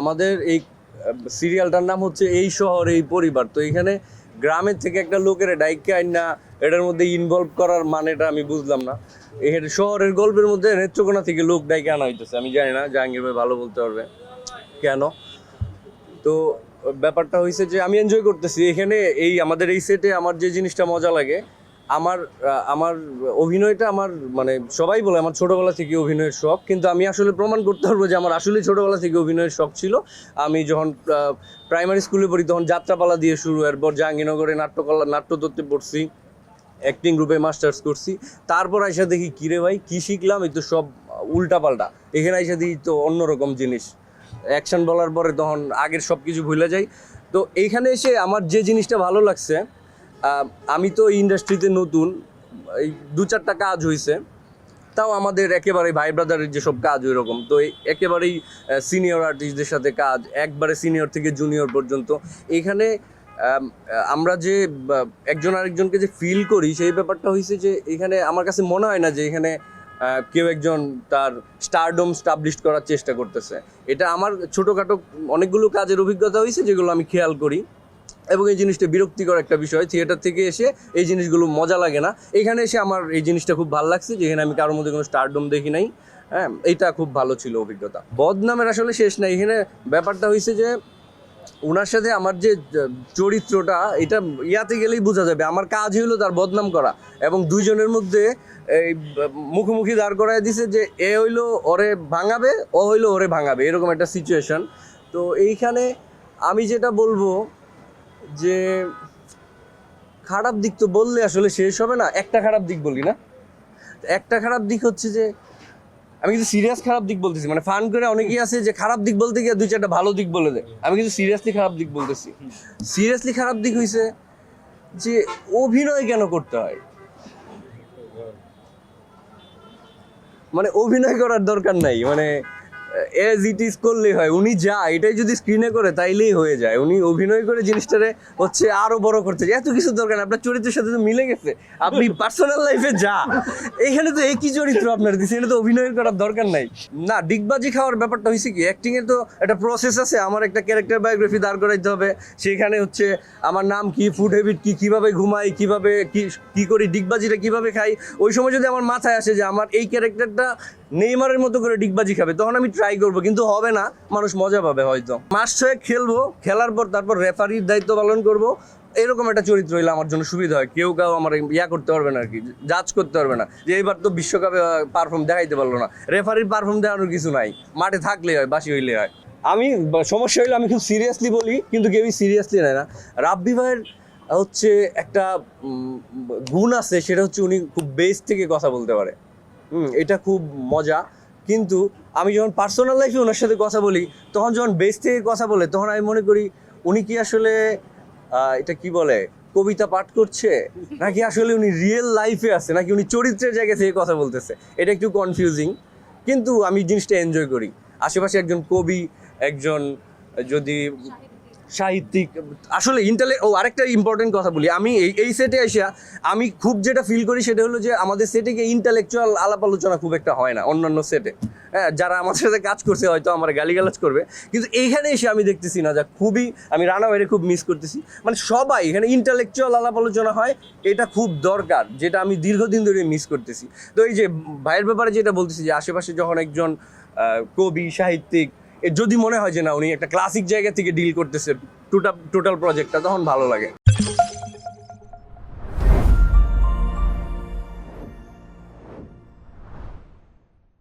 আমাদের এই সিরিয়ালটার নাম হচ্ছে এই শহর এই পরিবার। তো এখানে গ্রামের থেকে একটা লোকের ডাইকে আইন না এটার মধ্যে ইনভলভ করার মানেটা আমি বুঝলাম না। এর শহরের গল্পের মধ্যে নেত্রকোনা থেকে লোক ডাইকে আনা হইতেছে, আমি জানি না, জাহাঙ্গীর ভাই ভালো বলতে পারবে কেন। তো ব্যাপারটা হয়েছে যে আমি এনজয় করতেছি এখানে। এই আমাদের এই সেটে আমার যে জিনিসটা মজা লাগে, আমার আমার অভিনয়টা আমার মানে সবাই বলে আমার ছোটবেলা থেকে অভিনয়ের শখ, কিন্তু আমি আসলে প্রমাণ করতে পারবো যে আমার আসলে ছোটবেলা থেকে অভিনয়ের শখ ছিল। আমি যখন প্রাইমারি স্কুলে পড়ি তখন যাত্রাপালা দিয়ে শুরু, এরপর জাহাঙ্গীরনগরে নাট্যতত্ত্বে পড়ছি, অ্যাক্টিং গ্রুপে মাস্টার্স করছি। তারপর আইসা দেখি কিরে ভাই কি শিখলাম, এই তো সব উল্টাপাল্টা। এখানে আইসা দেখি তো অন্যরকম জিনিস। অ্যাকশন বলার পরে তখন আগের সব কিছু ভুলে যাই। তো এইখানে এসে আমার যে জিনিসটা ভালো লাগছে, আমি তো এই ইন্ডাস্ট্রিতে নতুন, এই 2-4টা কাজ হয়েছে, তাও আমাদের একেবারে ভাই ব্রাদারের যেসব কাজ ওই রকম। তো একেবারেই সিনিয়র আর্টিস্টদের সাথে কাজ, একবারে সিনিয়র থেকে জুনিয়র পর্যন্ত। এখানে আমরা যে একজন আরেকজনকে যে ফিল করি, সেই ব্যাপারটা হয়েছে যে এখানে আমার কাছে মনে হয় না যে এখানে কেউ একজন তার স্টারডম স্টাবলিশ করার চেষ্টা করতেছে। এটা আমার ছোটোখাটো অনেকগুলো কাজের অভিজ্ঞতা হয়েছে যেগুলো আমি খেয়াল করি, এবং এই জিনিসটা বিরক্তিকর একটা বিষয়। থিয়েটার থেকে এসে এই জিনিসগুলো মজা লাগে না, এখানে এসে আমার এই জিনিসটা খুব ভালো লাগছে, যেখানে আমি কারোর মধ্যে কোনো স্টারডম দেখি নাই। হ্যাঁ, এইটা খুব ভালো ছিল অভিজ্ঞতা। বদনামের আসলে শেষ নাই। এখানে ব্যাপারটা হয়েছে যে ওনার সাথে আমার যে চরিত্রটা, এটা ইয়াতে গেলেই বোঝা যাবে। আমার কাজই হলো তার বদনাম করা, এবং দুইজনের মধ্যে এই মুখোমুখি দাঁড় করায় দিছে যে এ হইলো ওরে ভাঙাবে, ও হইলো ওরে ভাঙাবে, এরকম একটা সিচুয়েশন। তো এইখানে আমি যেটা বলবো যে খারাপ দিক তো বললে আসলে শেষ হবে না। একটা খারাপ দিক বলি না, একটা খারাপ দিক হচ্ছে যে আমি কিন্তু সিরিয়াস খারাপ দিক বলতেছি, মানে ফান করে অনেকেই আছে যে খারাপ দিক বলতে গিয়ে 2-4টা ভালো দিক বলে দেয়। আমি কিন্তু সিরিয়াসলি খারাপ দিক বলতেছি। সিরিয়াসলি খারাপ দিক হয়েছে যে অভিনয় কেন করতে হয়, মানে অভিনয় করার দরকার নাই, মানে এজ ইট ইজ করলেই হয়। উনি যা এটাই যদি স্ক্রিনে করে তাইলেই হয়ে যায়। উনি অভিনয় করে জিনিসটারে হচ্ছে আরো বড় করতে যায়, এত কিছু দরকার নেই। আপনার চরিত্রের সাথে তো মিলে গেছে, আপনি পার্সোনাল লাইফে যা, এখানে তো একই চরিত্র আপনার দিচ্ছে, এটা তো অভিনয় করার দরকার নাই। না, ডিগবাজি খাওয়ার ব্যাপারটা হয়েছে কি, অ্যাক্টিং এর তো একটা প্রসেস আছে। আমার একটা ক্যারেক্টার বায়োগ্রাফি দাঁড় করাইতে হবে, সেখানে হচ্ছে আমার নাম কি, ফুড হ্যাবিট কি, কিভাবে ঘুমাই, কিভাবে কি করি, ডিগবাজিটা কিভাবে খাই। ওই সময় যদি আমার মাথায় আসে যে আমার এই ক্যারেক্টারটা নেইমারের মতো করে ডিগবাজি খাবে, তখন আমি ট্রাই করবো, কিন্তু হবে না। মানুষ মজা পাবে হয়তো। মাস 6 খেলবো, খেলার পর তারপর রেফারির দায়িত্ব পালন করব, এরকম একটা চরিত্র হইলে আমার জন্য সুবিধা হয়। কেউ আমার করতে পারবে না আর কি, জাজ করতে পারবে না যে এইবার তো বিশ্বকাপে পারফর্ম দেখাইতে পারলো না। রেফারির পারফর্ম দেখানোর কিছু নাই, মাঠে থাকলে হয়, বাসি হইলে হয়। আমি সমস্যা হইলে আমি খুব সিরিয়াসলি বলি, কিন্তু কেউই সিরিয়াসলি নেয় না। রাব্বি ভাইয়ের হচ্ছে একটা গুণ আছে, সেটা হচ্ছে উনি খুব বেস থেকে কথা বলতে পারে। এটা খুব মজা। কিন্তু আমি যখন পার্সোনাল লাইফে ওনার সাথে কথা বলি, তখন যখন বেস থেকে কথা বলে, তখন আমি মনে করি উনি কি আসলে এটা কি বলে কবিতা পাঠ করছে, নাকি আসলে উনি রিয়েল লাইফে আছে, নাকি উনি চরিত্রের জায়গা থেকে কথা বলতেছে। এটা একটু কনফিউজিং, কিন্তু আমি জিনিসটা এনজয় করি। আশেপাশে একজন কবি, একজন যদি সাহিত্যিক, আসলে আরেকটা ইম্পর্টেন্ট কথা বলি, আমি এই সেটে এসে আমি খুব যেটা ফিল করি সেটা হলো যে আমাদের সেটে গিয়ে ইন্টালেকচুয়াল আলাপ আলোচনা খুব একটা হয় না অন্যান্য সেটে। হ্যাঁ, যারা আমার সাথে কাজ করছে হয়তো আমার গালিগালাজ করবে, কিন্তু এইখানে এসে আমি দেখতেছি না, যা খুবই আমি রানা ভাইরে খুব মিস করতেছি। মানে সবাই এখানে ইন্টালেকচুয়াল আলাপ আলোচনা হয়, এটা খুব দরকার, যেটা আমি দীর্ঘদিন ধরে মিস করতেছি। তো এই যে ভাইয়ের ব্যাপারে যেটা বলতেছি, যে আশেপাশে যখন একজন কবি সাহিত্যিক, যদি মনে হয় যে না উনি একটা ক্লাসিক জায়গা থেকে ডিল করতেছে টোটাল প্রজেক্টটা, তখন ভালো লাগে।